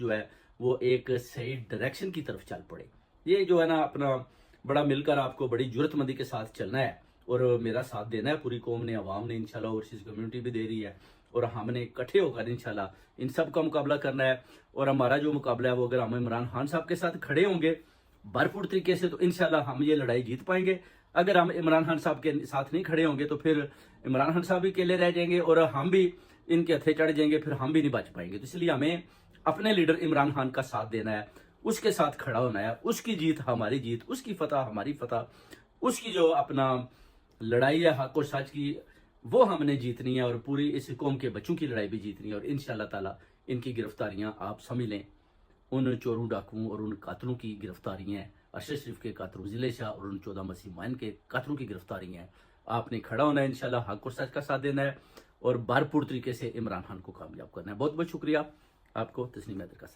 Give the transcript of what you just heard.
جو ہے وہ ایک صحیح ڈائریکشن کی طرف چل پڑے. یہ جو ہے نا اپنا بڑا مل کر آپ کو بڑی جرت مندی کے ساتھ چلنا ہے اور میرا ساتھ دینا ہے. پوری قوم نے، عوام نے انشاءاللہ، اوورسیز کمیونٹی بھی دے رہی ہے اور ہم نے اکٹھے ہو کر انشاءاللہ ان سب کا مقابلہ کرنا ہے. اور ہمارا جو مقابلہ ہے وہ اگر ہم عمران خان صاحب کے ساتھ کھڑے ہوں گے بھرپور طریقے سے تو انشاءاللہ ہم یہ لڑائی جیت پائیں گے. اگر ہم عمران خان صاحب کے ساتھ نہیں کھڑے ہوں گے تو پھر عمران خان صاحب بھی اکیلے رہ جائیں گے اور ہم بھی ان کے ہتھے چڑھ جائیں گے، پھر ہم بھی نہیں بچ پائیں گے. تو اس لیے ہمیں اپنے لیڈر عمران خان کا ساتھ دینا ہے، اس کے ساتھ کھڑا ہونا ہے. اس کی جیت ہماری جیت، اس کی فتح ہماری فتح، اس کی جو اپنا لڑائی ہے حق اور سچ کی وہ ہم نے جیتنی ہے اور پوری اس قوم کے بچوں کی لڑائی بھی جیتنی ہے. اور انشاءاللہ تعالی ان کی گرفتاریاں آپ سمجھ لیں، ان چوروں ڈاکوؤں اور ان قاتلوں کی گرفتاریاں ہیں، ارشد شریف کے قاتل ضلع شاہ اور ان 14 مسیح مائن کے قاتلوں کی گرفتاریاں ہیں. آپ نے کھڑا ہونا ہے، انشاءاللہ حق اور سچ کا ساتھ دینا ہے اور بھرپور طریقے سے عمران خان کو کامیاب کرنا ہے. بہت بہت شکریہ آپ کو. تسنیم حیدر کا